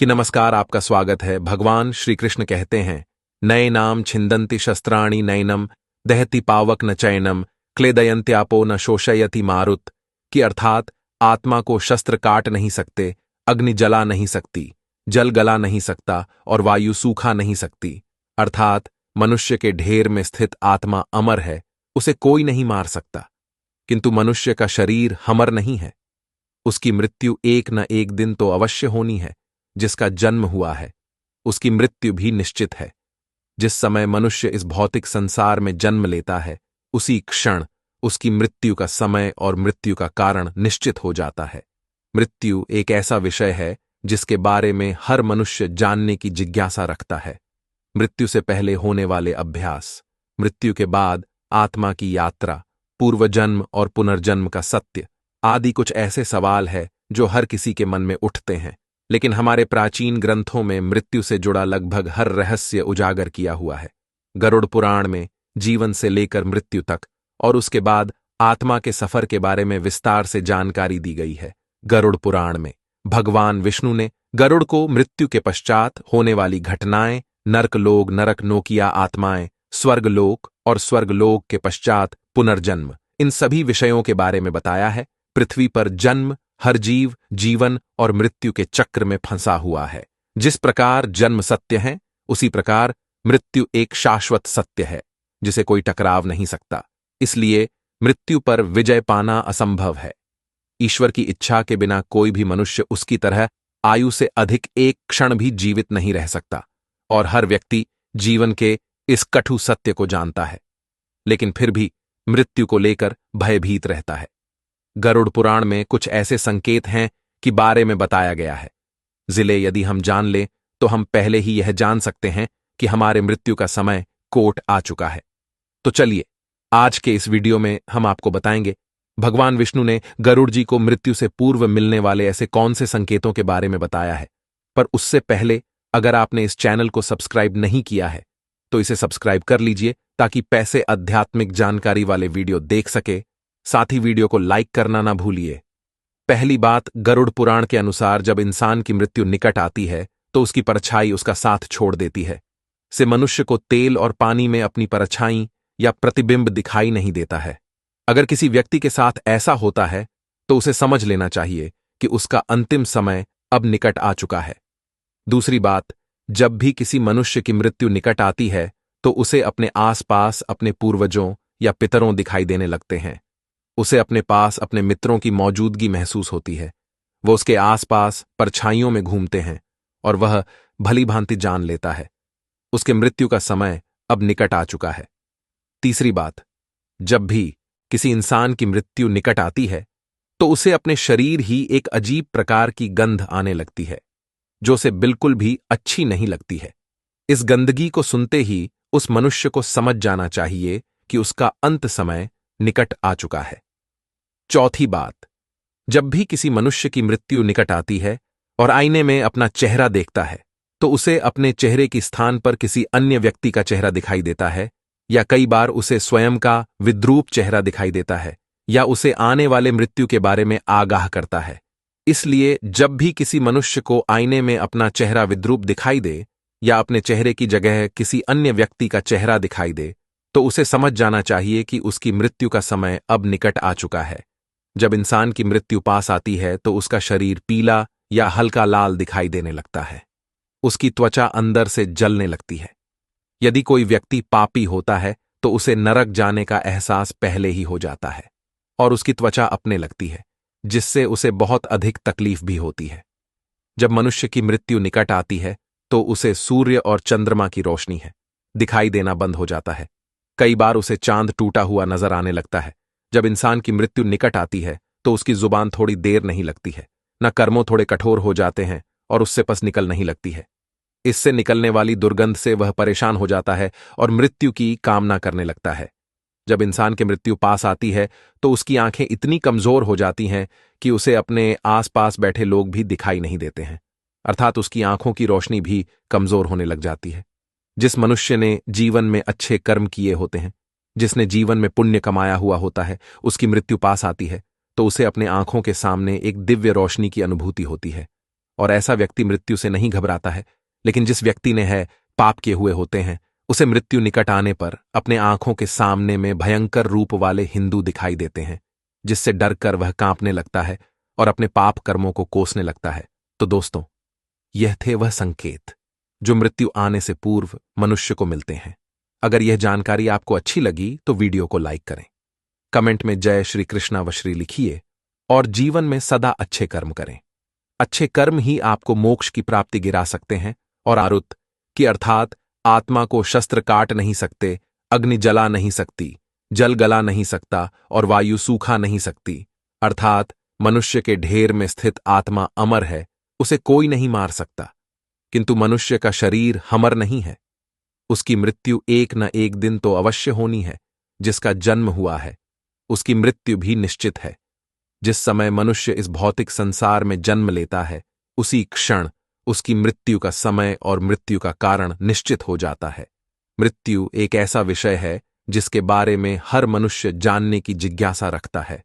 कि नमस्कार, आपका स्वागत है। भगवान श्री कृष्ण कहते हैं, नए नाम छिंदन्ति शस्त्राणि नैनम दहति पावक न चैनम क्लेदयन्त्यापो न शोषयति मारुत, कि अर्थात आत्मा को शस्त्र काट नहीं सकते, अग्नि जला नहीं सकती, जल गला नहीं सकता और वायु सूखा नहीं सकती। अर्थात मनुष्य के ढेर में स्थित आत्मा अमर है, उसे कोई नहीं मार सकता। किंतु मनुष्य का शरीर हमर नहीं है, उसकी मृत्यु एक न एक दिन तो अवश्य होनी है। जिसका जन्म हुआ है उसकी मृत्यु भी निश्चित है। जिस समय मनुष्य इस भौतिक संसार में जन्म लेता है, उसी क्षण उसकी मृत्यु का समय और मृत्यु का कारण निश्चित हो जाता है। मृत्यु एक ऐसा विषय है जिसके बारे में हर मनुष्य जानने की जिज्ञासा रखता है। मृत्यु से पहले होने वाले अभ्यास, मृत्यु के बाद आत्मा की यात्रा, पूर्वजन्म और पुनर्जन्म का सत्य आदि कुछ ऐसे सवाल है जो हर किसी के मन में उठते हैं। लेकिन हमारे प्राचीन ग्रंथों में मृत्यु से जुड़ा लगभग हर रहस्य उजागर किया हुआ है। गरुड़ पुराण में जीवन से लेकर मृत्यु तक और उसके बाद आत्मा के सफर के बारे में विस्तार से जानकारी दी गई है। गरुड़ पुराण में भगवान विष्णु ने गरुड़ को मृत्यु के पश्चात होने वाली घटनाएं, नरकलोक नरक नोकिया आत्माएं, स्वर्गलोक और स्वर्गलोक के पश्चात पुनर्जन्म, इन सभी विषयों के बारे में बताया है। पृथ्वी पर जन्म हर जीव जीवन और मृत्यु के चक्र में फंसा हुआ है। जिस प्रकार जन्म सत्य है, उसी प्रकार मृत्यु एक शाश्वत सत्य है जिसे कोई टकराव नहीं सकता। इसलिए मृत्यु पर विजय पाना असंभव है। ईश्वर की इच्छा के बिना कोई भी मनुष्य उसकी तरह आयु से अधिक एक क्षण भी जीवित नहीं रह सकता, और हर व्यक्ति जीवन के इस कटु सत्य को जानता है, लेकिन फिर भी मृत्यु को लेकर भयभीत रहता है। गरुड़ पुराण में कुछ ऐसे संकेत हैं कि बारे में बताया गया है। जिले यदि हम जान लें तो हम पहले ही यह जान सकते हैं कि हमारे मृत्यु का समय कोट आ चुका है। तो चलिए, आज के इस वीडियो में हम आपको बताएंगे भगवान विष्णु ने गरुड़ जी को मृत्यु से पूर्व मिलने वाले ऐसे कौन से संकेतों के बारे में बताया है। पर उससे पहले अगर आपने इस चैनल को सब्सक्राइब नहीं किया है तो इसे सब्सक्राइब कर लीजिए ताकि पैसे आध्यात्मिक जानकारी वाले वीडियो देख सके। साथ ही वीडियो को लाइक करना ना भूलिए। पहली बात, गरुड़ पुराण के अनुसार जब इंसान की मृत्यु निकट आती है तो उसकी परछाई उसका साथ छोड़ देती है। से मनुष्य को तेल और पानी में अपनी परछाई या प्रतिबिंब दिखाई नहीं देता है। अगर किसी व्यक्ति के साथ ऐसा होता है तो उसे समझ लेना चाहिए कि उसका अंतिम समय अब निकट आ चुका है। दूसरी बात, जब भी किसी मनुष्य की मृत्यु निकट आती है तो उसे अपने आसपास अपने पूर्वजों या पितरों दिखाई देने लगते हैं। उसे अपने पास अपने मित्रों की मौजूदगी महसूस होती है। वो उसके आसपास परछाइयों में घूमते हैं और वह भली भांति जान लेता है उसके मृत्यु का समय अब निकट आ चुका है। तीसरी बात, जब भी किसी इंसान की मृत्यु निकट आती है तो उसे अपने शरीर ही एक अजीब प्रकार की गंध आने लगती है जो उसे बिल्कुल भी अच्छी नहीं लगती है। इस गंदगी को सुनते ही उस मनुष्य को समझ जाना चाहिए कि उसका अंत समय निकट आ चुका है। चौथी बात, जब भी किसी मनुष्य की मृत्यु निकट आती है और आईने में अपना चेहरा देखता है तो उसे अपने चेहरे के स्थान पर किसी अन्य व्यक्ति का चेहरा दिखाई देता है, या कई बार उसे स्वयं का विद्रूप चेहरा दिखाई देता है, या उसे आने वाले मृत्यु के बारे में आगाह करता है। इसलिए जब भी किसी मनुष्य को आईने में अपना चेहरा विद्रूप दिखाई दे या अपने चेहरे की जगह किसी अन्य व्यक्ति का चेहरा दिखाई दे तो उसे समझ जाना चाहिए कि उसकी मृत्यु का समय अब निकट आ चुका है। जब इंसान की मृत्यु पास आती है तो उसका शरीर पीला या हल्का लाल दिखाई देने लगता है। उसकी त्वचा अंदर से जलने लगती है। यदि कोई व्यक्ति पापी होता है तो उसे नरक जाने का एहसास पहले ही हो जाता है और उसकी त्वचा अपने लगती है, जिससे उसे बहुत अधिक तकलीफ भी होती है। जब मनुष्य की मृत्यु निकट आती है तो उसे सूर्य और चंद्रमा की रोशनी है दिखाई देना बंद हो जाता है। कई बार उसे चांद टूटा हुआ नजर आने लगता है। जब इंसान की मृत्यु निकट आती है तो उसकी जुबान थोड़ी देर नहीं लगती है, न कर्मों थोड़े कठोर हो जाते हैं और उससे पस निकल नहीं लगती है। इससे निकलने वाली दुर्गंध से वह परेशान हो जाता है और मृत्यु की कामना करने लगता है। जब इंसान की मृत्यु पास आती है तो उसकी आंखें इतनी कमजोर हो जाती हैं कि उसे अपने आसपास बैठे लोग भी दिखाई नहीं देते हैं, अर्थात उसकी आंखों की रोशनी भी कमजोर होने लग जाती है। जिस मनुष्य ने जीवन में अच्छे कर्म किए होते हैं, जिसने जीवन में पुण्य कमाया हुआ होता है, उसकी मृत्यु पास आती है तो उसे अपने आंखों के सामने एक दिव्य रोशनी की अनुभूति होती है और ऐसा व्यक्ति मृत्यु से नहीं घबराता है। लेकिन जिस व्यक्ति ने है पाप किए हुए होते हैं, उसे मृत्यु निकट आने पर अपने आंखों के सामने में भयंकर रूप वाले हिंदू दिखाई देते हैं, जिससे डरकर वह कांपने लगता है और अपने पाप कर्मों को कोसने लगता है। तो दोस्तों, यह थे वह संकेत जो मृत्यु आने से पूर्व मनुष्य को मिलते हैं। अगर यह जानकारी आपको अच्छी लगी तो वीडियो को लाइक करें, कमेंट में जय श्री कृष्णा व श्री लिखिए और जीवन में सदा अच्छे कर्म करें। अच्छे कर्म ही आपको मोक्ष की प्राप्ति गिरा सकते हैं। और आरुत की अर्थात आत्मा को शस्त्र काट नहीं सकते, अग्नि जला नहीं सकती, जल गला नहीं सकता और वायु सूखा नहीं सकती। अर्थात मनुष्य के ढेर में स्थित आत्मा अमर है, उसे कोई नहीं मार सकता। किंतु मनुष्य का शरीर हमर नहीं है, उसकी मृत्यु एक न एक दिन तो अवश्य होनी है। जिसका जन्म हुआ है उसकी मृत्यु भी निश्चित है। जिस समय मनुष्य इस भौतिक संसार में जन्म लेता है, उसी क्षण उसकी मृत्यु का समय और मृत्यु का कारण निश्चित हो जाता है। मृत्यु एक ऐसा विषय है जिसके बारे में हर मनुष्य जानने की जिज्ञासा रखता है।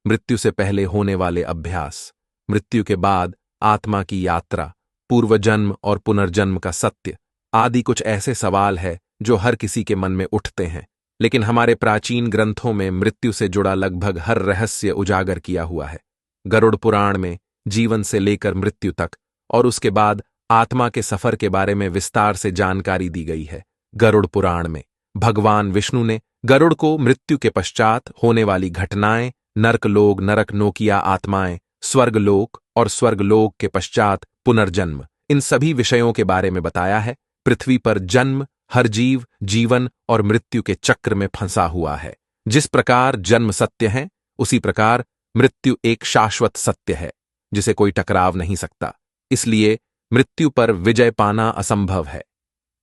मृत्यु से पहले होने वाले अभ्यास, मृत्यु के बाद आत्मा की यात्रा, पूर्वजन्म और पुनर्जन्म का सत्य आदि कुछ ऐसे सवाल है जो हर किसी के मन में उठते हैं। लेकिन हमारे प्राचीन ग्रंथों में मृत्यु से जुड़ा लगभग हर रहस्य उजागर किया हुआ है। गरुड़ पुराण में जीवन से लेकर मृत्यु तक और उसके बाद आत्मा के सफर के बारे में विस्तार से जानकारी दी गई है। गरुड़ पुराण में भगवान विष्णु ने गरुड़ को मृत्यु के पश्चात होने वाली घटनाएं, नरकलोक नरक नोकिया आत्माएं, स्वर्गलोक और स्वर्गलोक के पश्चात पुनर्जन्म, इन सभी विषयों के बारे में बताया है। पृथ्वी पर जन्म हर जीव जीवन और मृत्यु के चक्र में फंसा हुआ है। जिस प्रकार जन्म सत्य है, उसी प्रकार मृत्यु एक शाश्वत सत्य है जिसे कोई टकराव नहीं सकता। इसलिए मृत्यु पर विजय पाना असंभव है।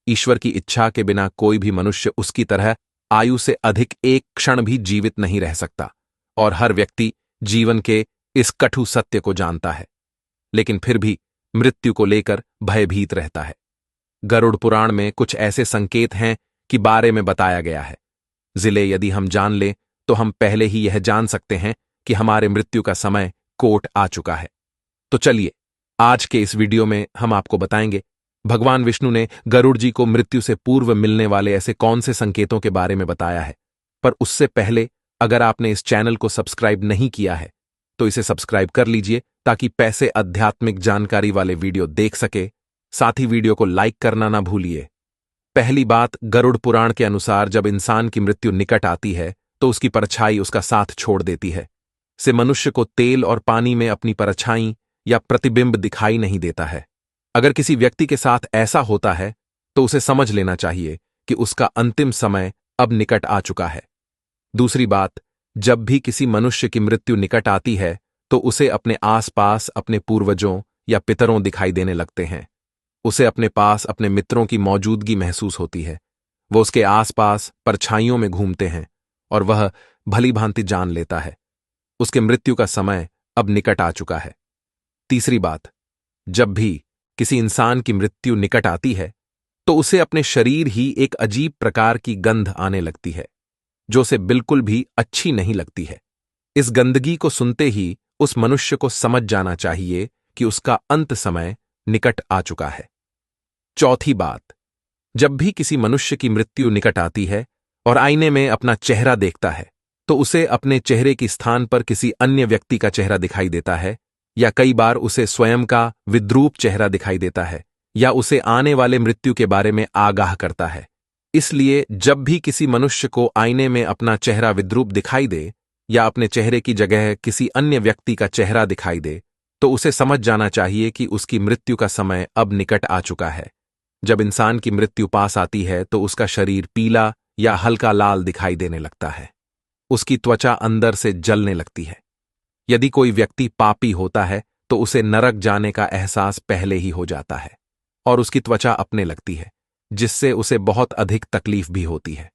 ईश्वर की इच्छा के बिना कोई भी मनुष्य उसकी तरह आयु से अधिक एक क्षण भी जीवित नहीं रह सकता और हर व्यक्ति जीवन के इस कटु सत्य को जानता है, लेकिन फिर भी मृत्यु को लेकर भयभीत रहता है। गरुड़ पुराण में कुछ ऐसे संकेत हैं कि बारे में बताया गया है, जिले यदि हम जान लें तो हम पहले ही यह जान सकते हैं कि हमारे मृत्यु का समय कोट आ चुका है। तो चलिए, आज के इस वीडियो में हम आपको बताएंगे भगवान विष्णु ने गरुड़ जी को मृत्यु से पूर्व मिलने वाले ऐसे कौन से संकेतों के बारे में बताया है। पर उससे पहले अगर आपने इस चैनल को सब्सक्राइब नहीं किया है तो इसे सब्सक्राइब कर लीजिए ताकि पैसे आध्यात्मिक जानकारी वाले वीडियो देख सके। साथ ही वीडियो को लाइक करना ना भूलिए। पहली बात, गरुड़ पुराण के अनुसार जब इंसान की मृत्यु निकट आती है तो उसकी परछाई उसका साथ छोड़ देती है। से मनुष्य को तेल और पानी में अपनी परछाई या प्रतिबिंब दिखाई नहीं देता है। अगर किसी व्यक्ति के साथ ऐसा होता है तो उसे समझ लेना चाहिए कि उसका अंतिम समय अब निकट आ चुका है। दूसरी बात, जब भी किसी मनुष्य की मृत्यु निकट आती है तो उसे अपने आसपास अपने पूर्वजों या पितरों दिखाई देने लगते हैं। उसे अपने पास अपने मित्रों की मौजूदगी महसूस होती है। वो उसके आसपास परछाइयों में घूमते हैं और वह भली भांति जान लेता है उसके मृत्यु का समय अब निकट आ चुका है। तीसरी बात, जब भी किसी इंसान की मृत्यु निकट आती है तो उसे अपने शरीर ही एक अजीब प्रकार की गंध आने लगती है जो उसे बिल्कुल भी अच्छी नहीं लगती है। इस गंदगी को सुनते ही उस मनुष्य को समझ जाना चाहिए कि उसका अंत समय निकट आ चुका है। चौथी बात, जब भी किसी मनुष्य की मृत्यु निकट आती है और आईने में अपना चेहरा देखता है तो उसे अपने चेहरे की स्थान पर किसी अन्य व्यक्ति का चेहरा दिखाई देता है, या कई बार उसे स्वयं का विद्रूप चेहरा दिखाई देता है, या उसे आने वाले मृत्यु के बारे में आगाह करता है। इसलिए जब भी किसी मनुष्य को आईने में अपना चेहरा विद्रूप दिखाई दे या अपने चेहरे की जगह किसी अन्य व्यक्ति का चेहरा दिखाई दे तो उसे समझ जाना चाहिए कि उसकी मृत्यु का समय अब निकट आ चुका है। जब इंसान की मृत्यु पास आती है तो उसका शरीर पीला या हल्का लाल दिखाई देने लगता है। उसकी त्वचा अंदर से जलने लगती है। यदि कोई व्यक्ति पापी होता है तो उसे नरक जाने का एहसास पहले ही हो जाता है और उसकी त्वचा अपने लगती है, जिससे उसे बहुत अधिक तकलीफ भी होती है।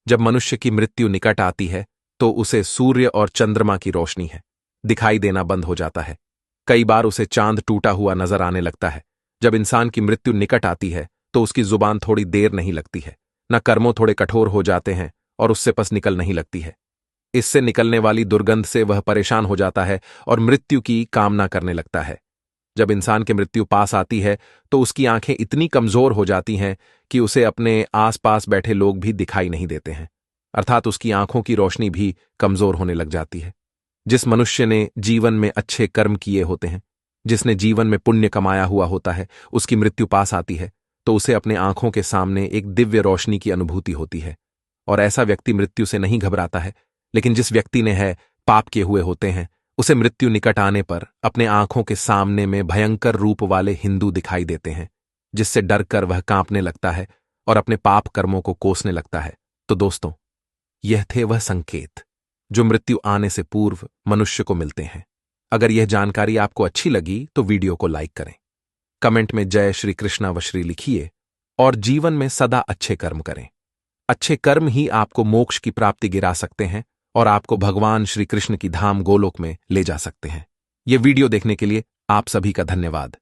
जब मनुष्य की मृत्यु निकट आती है तो उसे सूर्य और चंद्रमा की रोशनी है दिखाई देना बंद हो जाता है। कई बार उसे चांद टूटा हुआ नजर आने लगता है। जब इंसान की मृत्यु निकट आती है तो उसकी जुबान थोड़ी देर नहीं लगती है, न कर्मों थोड़े कठोर हो जाते हैं और उससे पस निकल नहीं लगती है। इससे निकलने वाली दुर्गंध से वह परेशान हो जाता है और मृत्यु की कामना करने लगता है। जब इंसान की मृत्यु पास आती है तो उसकी आंखें इतनी कमजोर हो जाती हैं कि उसे अपने आसपास बैठे लोग भी दिखाई नहीं देते हैं, अर्थात उसकी आंखों की रोशनी भी कमजोर होने लग जाती है। जिस मनुष्य ने जीवन में अच्छे कर्म किए होते हैं, जिसने जीवन में पुण्य कमाया हुआ होता है, उसकी मृत्यु पास आती है तो उसे अपने आंखों के सामने एक दिव्य रोशनी की अनुभूति होती है। और ऐसा व्यक्ति मृत्यु से नहीं घबराता है, लेकिन जिस व्यक्ति ने है पाप किए हुए होते हैं, उसे मृत्यु निकट आने पर अपने आंखों के सामने में भयंकर रूप वाले हिंदू दिखाई देते हैं, जिससे डरकर वह कांपने लगता है और अपने पाप कर्मों को कोसने लगता है। तो दोस्तों, यह थे वह संकेत जो मृत्यु आने से पूर्व मनुष्य को मिलते हैं। अगर यह जानकारी आपको अच्छी लगी तो वीडियो को लाइक करें, कमेंट में जय श्री कृष्णा व श्री लिखिए और जीवन में सदा अच्छे कर्म करें। अच्छे कर्म ही आपको मोक्ष की प्राप्ति गिरा सकते हैं और आपको भगवान श्री कृष्ण की धाम गोलोक में ले जा सकते हैं। यह वीडियो देखने के लिए आप सभी का धन्यवाद।